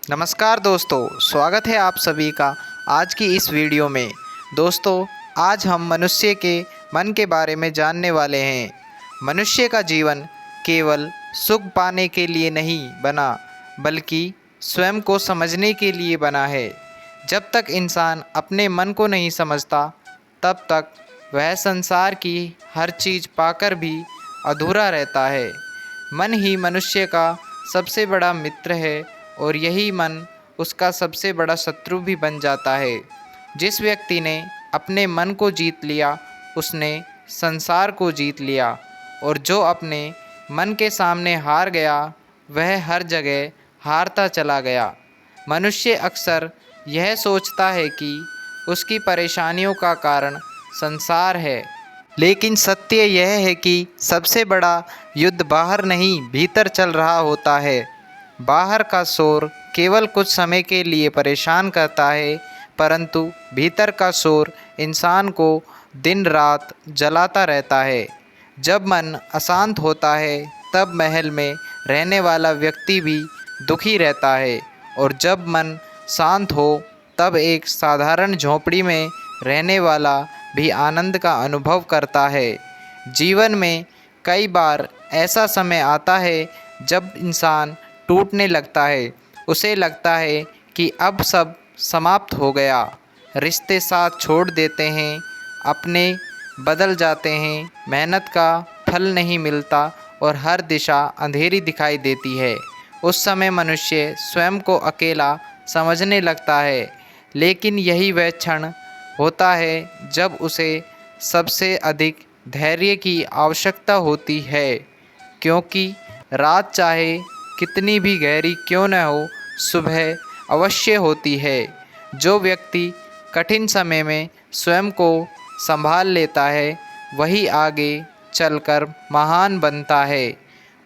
नमस्कार दोस्तों, स्वागत है आप सभी का आज की इस वीडियो में। दोस्तों, आज हम मनुष्य के मन के बारे में जानने वाले हैं। मनुष्य का जीवन केवल सुख पाने के लिए नहीं बना, बल्कि स्वयं को समझने के लिए बना है। जब तक इंसान अपने मन को नहीं समझता, तब तक वह संसार की हर चीज़ पाकर भी अधूरा रहता है। मन ही मनुष्य का सबसे बड़ा मित्र है और यही मन उसका सबसे बड़ा शत्रु भी बन जाता है। जिस व्यक्ति ने अपने मन को जीत लिया, उसने संसार को जीत लिया, और जो अपने मन के सामने हार गया, वह हर जगह हारता चला गया। मनुष्य अक्सर यह सोचता है कि उसकी परेशानियों का कारण संसार है, लेकिन सत्य यह है कि सबसे बड़ा युद्ध बाहर नहीं, भीतर चल रहा होता है। बाहर का शोर केवल कुछ समय के लिए परेशान करता है, परंतु भीतर का शोर इंसान को दिन रात जलाता रहता है। जब मन अशांत होता है, तब महल में रहने वाला व्यक्ति भी दुखी रहता है, और जब मन शांत हो, तब एक साधारण झोंपड़ी में रहने वाला भी आनंद का अनुभव करता है। जीवन में कई बार ऐसा समय आता है जब इंसान टूटने लगता है। उसे लगता है कि अब सब समाप्त हो गया। रिश्ते साथ छोड़ देते हैं, अपने बदल जाते हैं, मेहनत का फल नहीं मिलता और हर दिशा अंधेरी दिखाई देती है। उस समय मनुष्य स्वयं को अकेला समझने लगता है, लेकिन यही वह क्षण होता है जब उसे सबसे अधिक धैर्य की आवश्यकता होती है, क्योंकि रात चाहे कितनी भी गहरी क्यों न हो, सुबह अवश्य होती है। जो व्यक्ति कठिन समय में स्वयं को संभाल लेता है, वही आगे चलकर महान बनता है।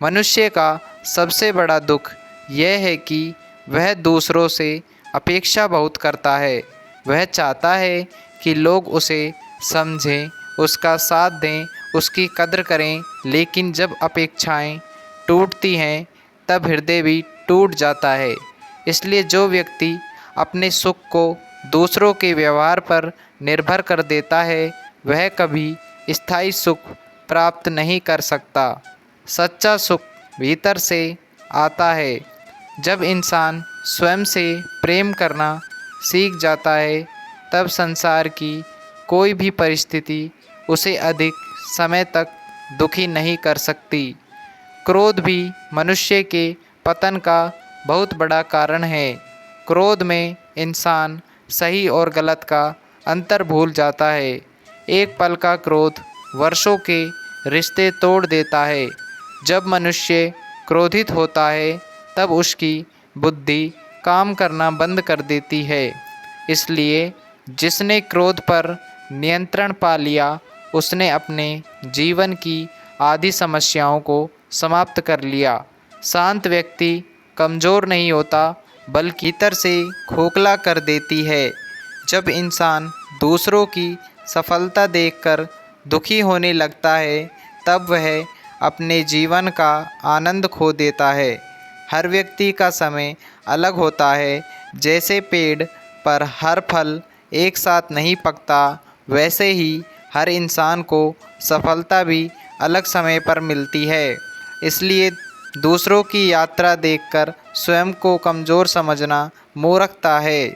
मनुष्य का सबसे बड़ा दुख यह है कि वह दूसरों से अपेक्षा बहुत करता है। वह चाहता है कि लोग उसे समझें, उसका साथ दें, उसकी कद्र करें, लेकिन जब अपेक्षाएं टूटती हैं, तब हृदय भी टूट जाता है। इसलिए जो व्यक्ति अपने सुख को दूसरों के व्यवहार पर निर्भर कर देता है, वह कभी स्थायी सुख प्राप्त नहीं कर सकता। सच्चा सुख भीतर से आता है। जब इंसान स्वयं से प्रेम करना सीख जाता है, तब संसार की कोई भी परिस्थिति उसे अधिक समय तक दुखी नहीं कर सकती। क्रोध भी मनुष्य के पतन का बहुत बड़ा कारण है। क्रोध में इंसान सही और गलत का अंतर भूल जाता है। एक पल का क्रोध वर्षों के रिश्ते तोड़ देता है। जब मनुष्य क्रोधित होता है, तब उसकी बुद्धि काम करना बंद कर देती है। इसलिए जिसने क्रोध पर नियंत्रण पा लिया, उसने अपने जीवन की आधी समस्याओं को समाप्त कर लिया। शांत व्यक्ति कमज़ोर नहीं होता, बल्कि भीतर से खोखला कर देती है। जब इंसान दूसरों की सफलता देखकर दुखी होने लगता है, तब वह अपने जीवन का आनंद खो देता है। हर व्यक्ति का समय अलग होता है। जैसे पेड़ पर हर फल एक साथ नहीं पकता, वैसे ही हर इंसान को सफलता भी अलग समय पर मिलती है। इसलिए दूसरों की यात्रा देखकर स्वयं को कमज़ोर समझना मूर्खता है।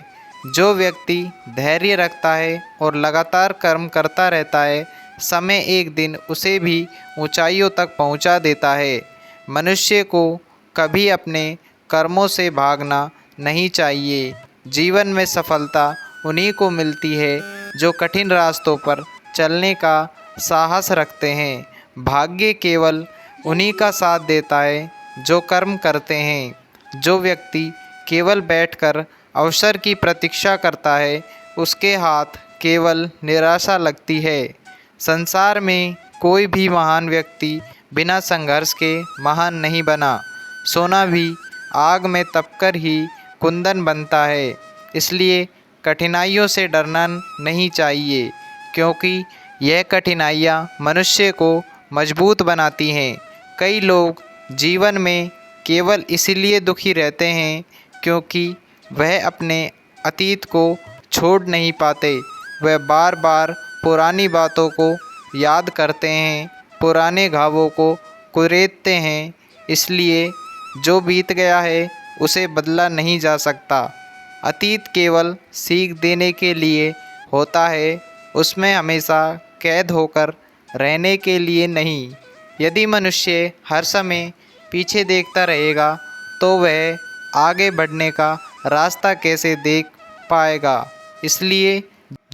जो व्यक्ति धैर्य रखता है और लगातार कर्म करता रहता है, समय एक दिन उसे भी ऊंचाइयों तक पहुंचा देता है। मनुष्य को कभी अपने कर्मों से भागना नहीं चाहिए। जीवन में सफलता उन्हीं को मिलती है जो कठिन रास्तों पर चलने का साहस रखते हैं। भाग्य केवल उन्हीं का साथ देता है जो कर्म करते हैं। जो व्यक्ति केवल बैठकर अवसर की प्रतीक्षा करता है, उसके हाथ केवल निराशा लगती है। संसार में कोई भी महान व्यक्ति बिना संघर्ष के महान नहीं बना। सोना भी आग में तपकर ही कुंदन बनता है। इसलिए कठिनाइयों से डरना नहीं चाहिए, क्योंकि यह कठिनाइयाँ मनुष्य को मजबूत बनाती हैं। कई लोग जीवन में केवल इसीलिए दुखी रहते हैं क्योंकि वह अपने अतीत को छोड़ नहीं पाते। वह बार बार पुरानी बातों को याद करते हैं, पुराने घावों को कुरेदते हैं। इसलिए जो बीत गया है उसे बदला नहीं जा सकता। अतीत केवल सीख देने के लिए होता है, उसमें हमेशा कैद होकर रहने के लिए नहीं। यदि मनुष्य हर समय पीछे देखता रहेगा तो वह आगे बढ़ने का रास्ता कैसे देख पाएगा। इसलिए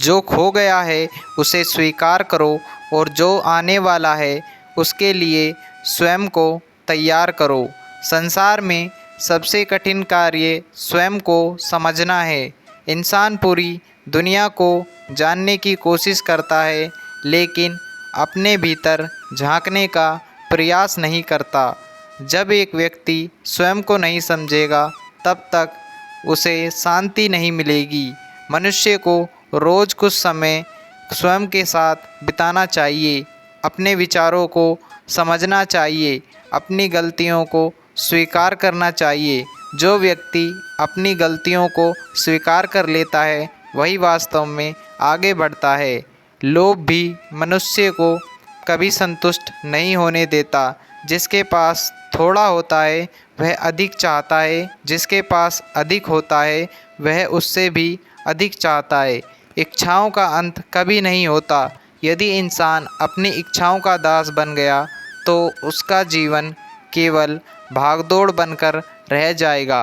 जो खो गया है उसे स्वीकार करो और जो आने वाला है उसके लिए स्वयं को तैयार करो। संसार में सबसे कठिन कार्य स्वयं को समझना है। इंसान पूरी दुनिया को जानने की कोशिश करता है, लेकिन अपने भीतर झांकने का प्रयास नहीं करता। जब एक व्यक्ति स्वयं को नहीं समझेगा तब तक उसे शांति नहीं मिलेगी। मनुष्य को रोज़ कुछ समय स्वयं के साथ बिताना चाहिए, अपने विचारों को समझना चाहिए, अपनी गलतियों को स्वीकार करना चाहिए। जो व्यक्ति अपनी गलतियों को स्वीकार कर लेता है वही वास्तव में आगे बढ़ता है। लोभ भी मनुष्य को कभी संतुष्ट नहीं होने देता। जिसके पास थोड़ा होता है वह अधिक चाहता है, जिसके पास अधिक होता है वह उससे भी अधिक चाहता है। इच्छाओं का अंत कभी नहीं होता। यदि इंसान अपनी इच्छाओं का दास बन गया तो उसका जीवन केवल भागदौड़ बनकर रह जाएगा।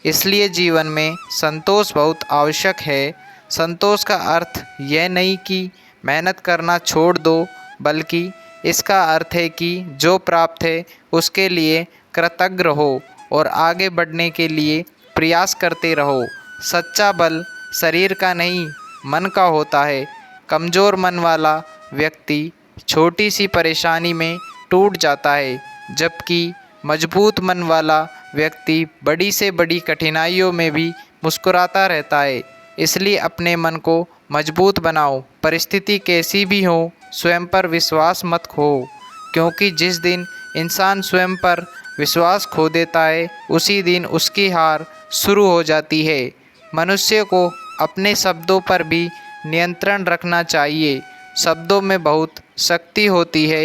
इसलिए जीवन में संतोष बहुत आवश्यक है। संतोष का अर्थ यह नहीं कि मेहनत करना छोड़ दो, बल्कि इसका अर्थ है कि जो प्राप्त है उसके लिए कृतज्ञ रहो और आगे बढ़ने के लिए प्रयास करते रहो। सच्चा बल शरीर का नहीं, मन का होता है। कमज़ोर मन वाला व्यक्ति छोटी सी परेशानी में टूट जाता है, जबकि मजबूत मन वाला व्यक्ति बड़ी से बड़ी कठिनाइयों में भी मुस्कुराता रहता है। इसलिए अपने मन को मजबूत बनाओ, परिस्थिति कैसी भी हो, स्वयं पर विश्वास मत खो, क्योंकि जिस दिन इंसान स्वयं पर विश्वास खो देता है उसी दिन उसकी हार शुरू हो जाती है। मनुष्य को अपने शब्दों पर भी नियंत्रण रखना चाहिए। शब्दों में बहुत शक्ति होती है।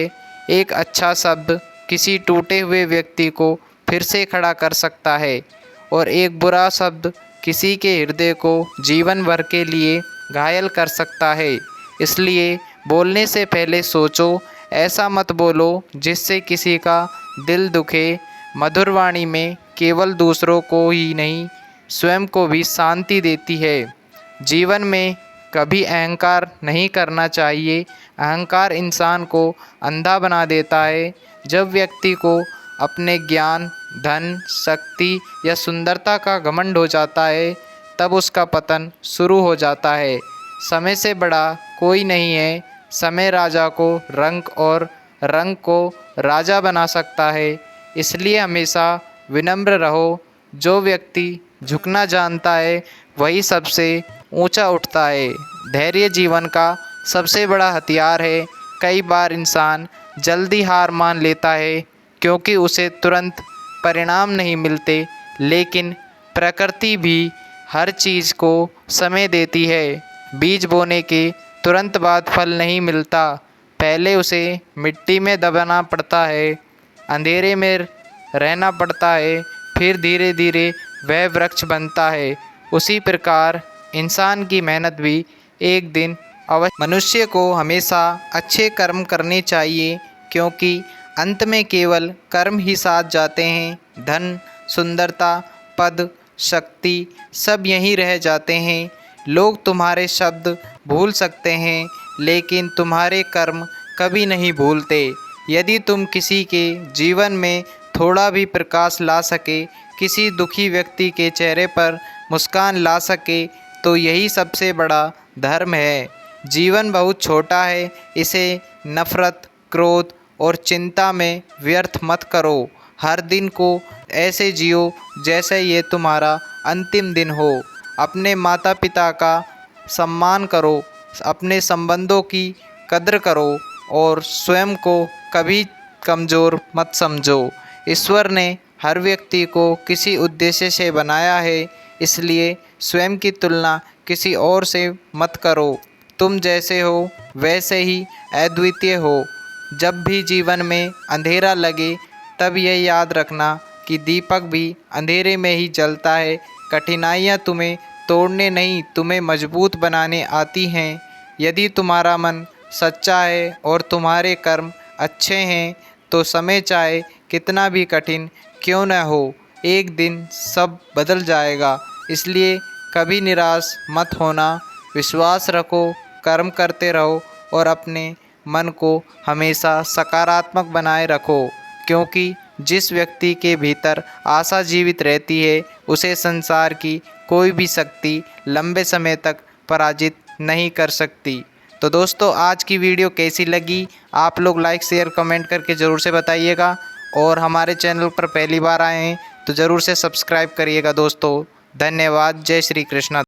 एक अच्छा शब्द किसी टूटे हुए व्यक्ति को फिर से खड़ा कर सकता है और एक बुरा शब्द किसी के हृदय को जीवन भर के लिए घायल कर सकता है। इसलिए बोलने से पहले सोचो, ऐसा मत बोलो जिससे किसी का दिल दुखे। मधुर वाणी में केवल दूसरों को ही नहीं, स्वयं को भी शांति देती है। जीवन में कभी अहंकार नहीं करना चाहिए। अहंकार इंसान को अंधा बना देता है। जब व्यक्ति को अपने ज्ञान, धन, शक्ति या सुंदरता का घमंड हो जाता है तब उसका पतन शुरू हो जाता है। समय से बड़ा कोई नहीं है। समय राजा को रंक और रंक को राजा बना सकता है। इसलिए हमेशा विनम्र रहो। जो व्यक्ति झुकना जानता है वही सबसे ऊंचा उठता है। धैर्य जीवन का सबसे बड़ा हथियार है। कई बार इंसान जल्दी हार मान लेता है क्योंकि उसे तुरंत परिणाम नहीं मिलते, लेकिन प्रकृति भी हर चीज़ को समय देती है। बीज बोने के तुरंत बाद फल नहीं मिलता, पहले उसे मिट्टी में दबाना पड़ता है, अंधेरे में रहना पड़ता है, फिर धीरे धीरे वह वृक्ष बनता है। उसी प्रकार इंसान की मेहनत भी एक दिन अवश्य। मनुष्य को हमेशा अच्छे कर्म करने चाहिए, क्योंकि अंत में केवल कर्म ही साथ जाते हैं। धन, सुंदरता, पद, शक्ति सब यहीं रह जाते हैं। लोग तुम्हारे शब्द भूल सकते हैं, लेकिन तुम्हारे कर्म कभी नहीं भूलते। यदि तुम किसी के जीवन में थोड़ा भी प्रकाश ला सके, किसी दुखी व्यक्ति के चेहरे पर मुस्कान ला सके, तो यही सबसे बड़ा धर्म है। जीवन बहुत छोटा है, इसे नफ़रत, क्रोध और चिंता में व्यर्थ मत करो। हर दिन को ऐसे जियो जैसे ये तुम्हारा अंतिम दिन हो। अपने माता पिता का सम्मान करो, अपने संबंधों की कद्र करो और स्वयं को कभी कमज़ोर मत समझो। ईश्वर ने हर व्यक्ति को किसी उद्देश्य से बनाया है, इसलिए स्वयं की तुलना किसी और से मत करो। तुम जैसे हो वैसे ही अद्वितीय हो। जब भी जीवन में अंधेरा लगे तब यह याद रखना कि दीपक भी अंधेरे में ही जलता है। कठिनाइयाँ तुम्हें तोड़ने नहीं, तुम्हें मजबूत बनाने आती हैं। यदि तुम्हारा मन सच्चा है और तुम्हारे कर्म अच्छे हैं तो समय चाहे कितना भी कठिन क्यों न हो, एक दिन सब बदल जाएगा। इसलिए कभी निराश मत होना, विश्वास रखो, कर्म करते रहो और अपने मन को हमेशा सकारात्मक बनाए रखो, क्योंकि जिस व्यक्ति के भीतर आशा जीवित रहती है उसे संसार की कोई भी शक्ति लंबे समय तक पराजित नहीं कर सकती। तो दोस्तों, आज की वीडियो कैसी लगी आप लोग लाइक शेयर कमेंट करके ज़रूर से बताइएगा, और हमारे चैनल पर पहली बार आए हैं तो ज़रूर से सब्सक्राइब करिएगा दोस्तों। धन्यवाद। जय श्री कृष्ण।